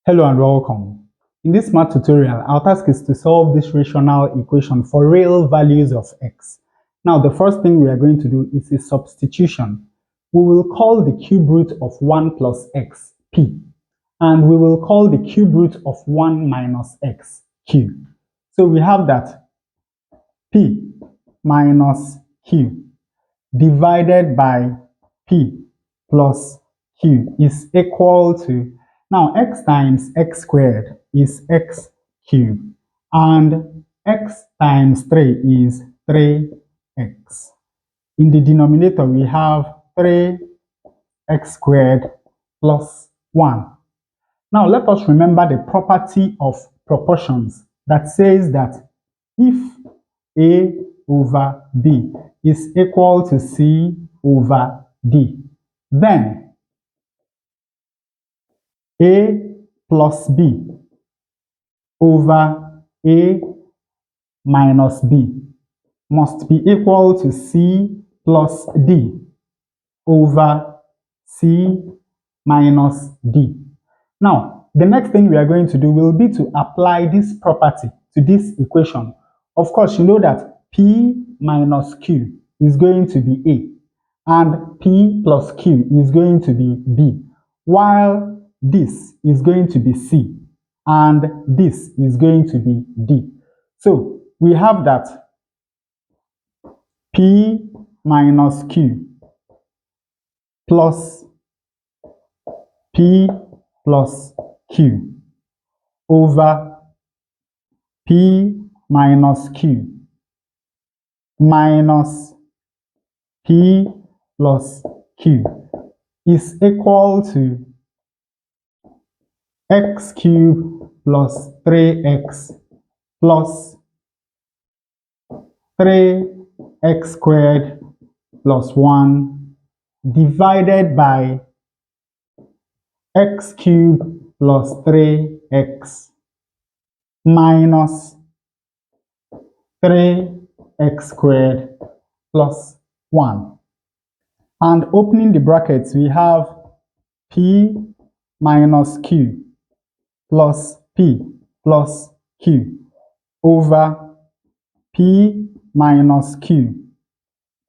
Hello and welcome. In this math tutorial, our task is to solve this rational equation for real values of x. Now, the first thing we are going to do is a substitution. We will call the cube root of 1 plus x p, and we will call the cube root of 1 minus x q. So we have that p minus q divided by p plus q is equal to, now x times x squared is x cubed, and x times 3 is 3x. In the denominator we have 3x squared plus 1. Now let us remember the property of proportions that says that if A over B is equal to C over D, then A plus B over A minus B must be equal to C plus D over C minus D. Now, the next thing we are going to do will be to apply this property to this equation. Of course, you know that P minus Q is going to be A, and P plus Q is going to be B, while this is going to be C, and this is going to be D. So, we have that P minus Q plus P plus Q over P minus Q minus P plus Q is equal to x cubed plus 3x plus 3x squared plus 1 divided by x cubed plus 3x minus 3x squared plus 1. And opening the brackets, we have P minus Q plus P plus Q over P minus Q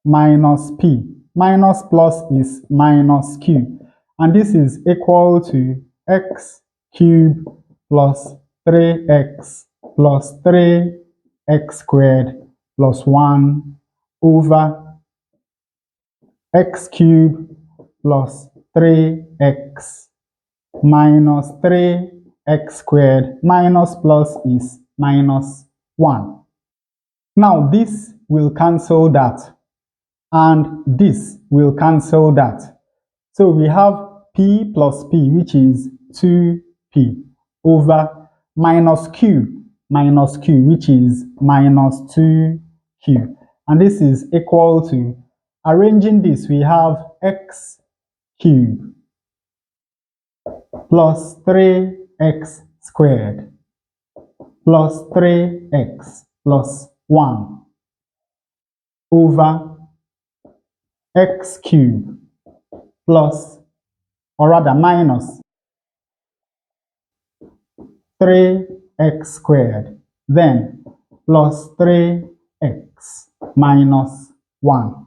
minus P. Minus plus is minus Q, and this is equal to x cubed plus 3x plus 3x squared plus 1 over x cubed plus 3x minus 3x squared minus plus is minus 1. Now this will cancel that, and this will cancel that. So we have P plus P, which is 2P, over minus Q, which is minus 2Q. And this is equal to, arranging this, we have x cubed plus 3x squared plus 3x plus 1 over x cubed plus, or rather minus 3x squared, then plus 3x minus 1.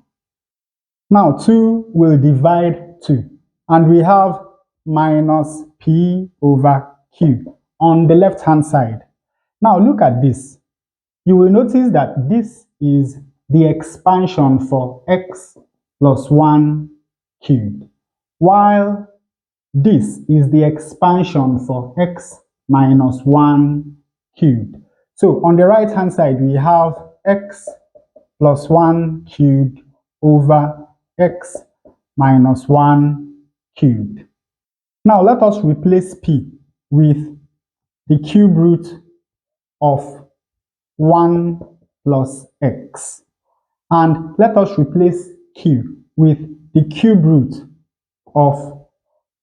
Now 2 will divide 2, and we have minus P over Q on the left hand side. Now look at this. You will notice that this is the expansion for x plus 1 cubed, while this is the expansion for x minus 1 cubed. So on the right hand side, we have x plus 1 cubed over x minus 1 cubed. Now let us replace P with the cube root of 1 plus x, and let us replace Q with the cube root of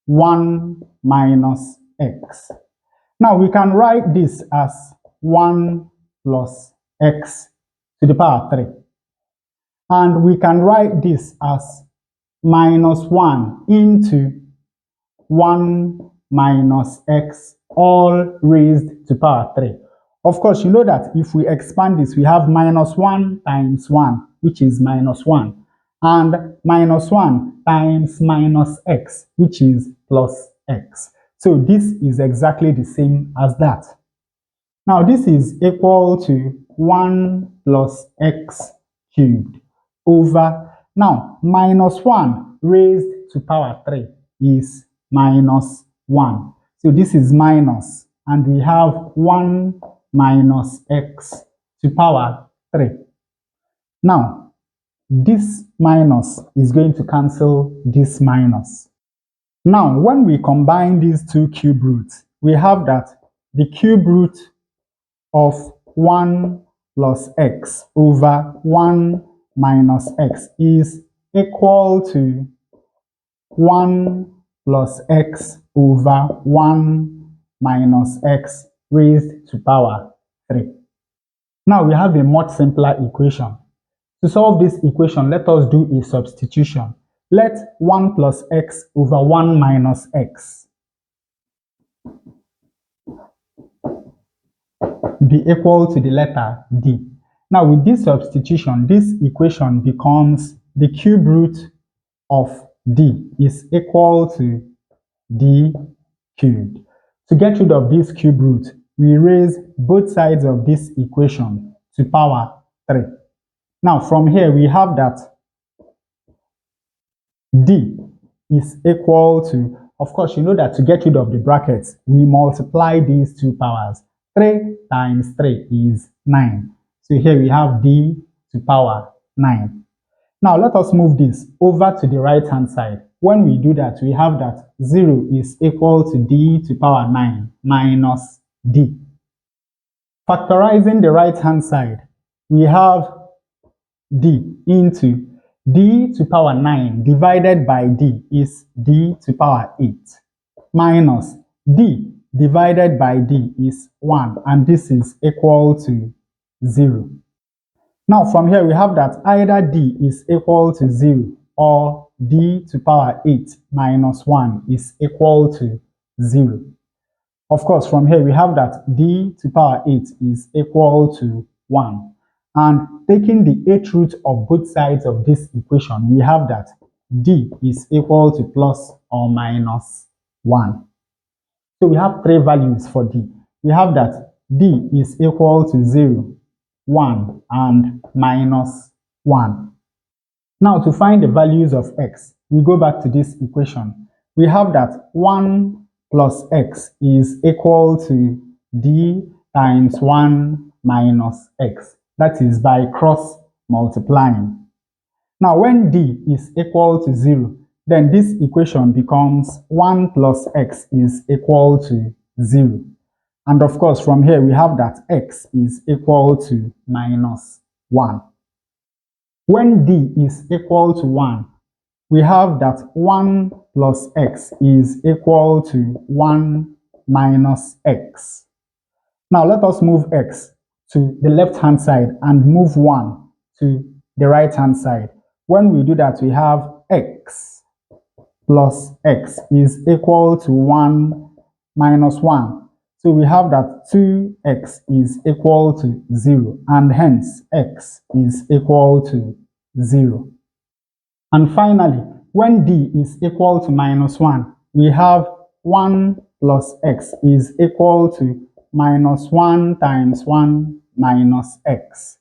1 minus x. Now we can write this as 1 plus x to the power 3. And we can write this as minus 1 into 1 minus x all raised to power 3. Of course, you know that if we expand this, we have minus 1 times 1, which is minus 1, and minus 1 times minus x, which is plus x. So this is exactly the same as that. Now this is equal to 1 plus x cubed over, now minus 1 raised to power 3 is minus 1. So this is minus, and we have 1 minus x to power 3. Now, this minus is going to cancel this minus. Now, when we combine these two cube roots, we have that the cube root of 1 plus x over 1 minus x is equal to 1 plus x over 1 minus x raised to power 3. Now we have a much simpler equation. To solve this equation, let us do a substitution. Let 1 plus x over 1 minus x be equal to the letter d. Now with this substitution, this equation becomes the cube root of d is equal to d cubed. To get rid of this cube root, we raise both sides of this equation to power 3. Now from here we have that d is equal to, of course you know that to get rid of the brackets, we multiply these two powers. 3 times 3 is 9. So here we have d to power 9. Now let us move this over to the right hand side. When we do that, we have that 0 is equal to d to power 9 minus d. Factorizing the right hand side, we have d into d to power 9 divided by d is d to power 8 minus d divided by d is 1, and this is equal to 0. Now from here we have that either d is equal to 0 or d to power 8 minus 1 is equal to 0. Of course from here we have that d to power 8 is equal to 1. And taking the 8th root of both sides of this equation, we have that d is equal to plus or minus 1. So we have 3 values for d. We have that d is equal to 0, 1, and minus 1. Now to find the values of x, we go back to this equation. We have that 1 plus x is equal to d times 1 minus x. That is by cross multiplying. Now when d is equal to 0, then this equation becomes 1 plus x is equal to 0. And of course from here we have that x is equal to minus 1. When d is equal to 1, we have that 1 plus x is equal to 1 minus x. Now let us move x to the left hand side and move 1 to the right hand side. When we do that, we have x plus x is equal to 1 minus 1. So we have that 2x is equal to 0, and hence x is equal to 0. And finally, when d is equal to minus 1, we have 1 plus x is equal to minus 1 times 1 minus x.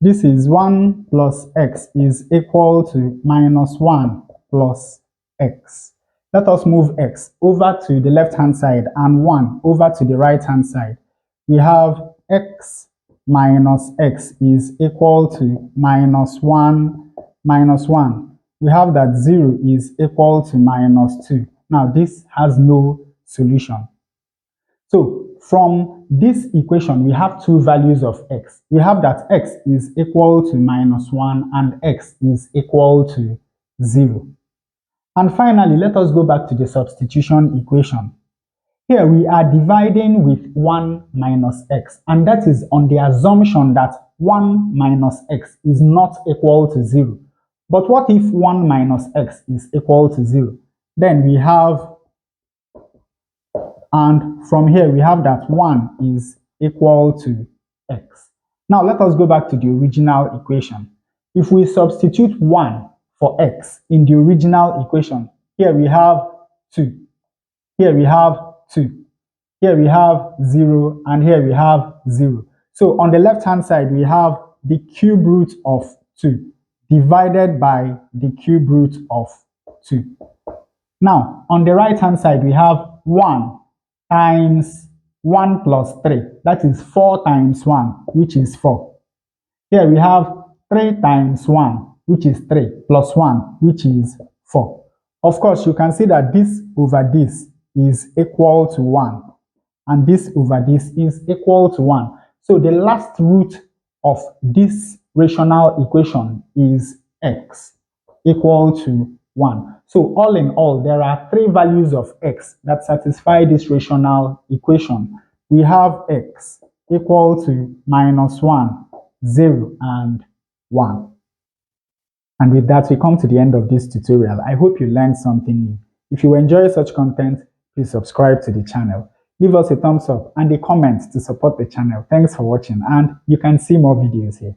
This is 1 plus x is equal to minus 1 plus x. Let us move x over to the left hand side and 1 over to the right hand side. We have x minus x is equal to minus 1 minus 1. We have that 0 is equal to minus 2. Now this has no solution. So from this equation, we have two values of x. We have that x is equal to minus 1 and x is equal to 0. And finally, let us go back to the substitution equation. Here we are dividing with 1 minus x, and that is on the assumption that 1 minus x is not equal to 0. But what if 1 minus x is equal to 0? Then we have And from here, we have that 1 is equal to x. Now, let us go back to the original equation. If we substitute 1 for x in the original equation, here we have 2, here we have 2, here we have 0, and here we have 0. So on the left-hand side, we have the cube root of 2 divided by the cube root of 2. Now, on the right-hand side, we have 1 times 1 plus 3. That is 4 times 1, which is 4. Here we have 3 times 1, which is 3, plus 1, which is 4. Of course, you can see that this over this is equal to 1, and this over this is equal to 1. So the last root of this rational equation is x equal to 1. So all in all, there are 3 values of x that satisfy this rational equation. We have x equal to -1, 0, and 1. And with that, we come to the end of this tutorial. I hope you learned something new. If you enjoy such content, please subscribe to the channel. Leave us a thumbs up and a comment to support the channel. Thanks for watching, and you can see more videos here.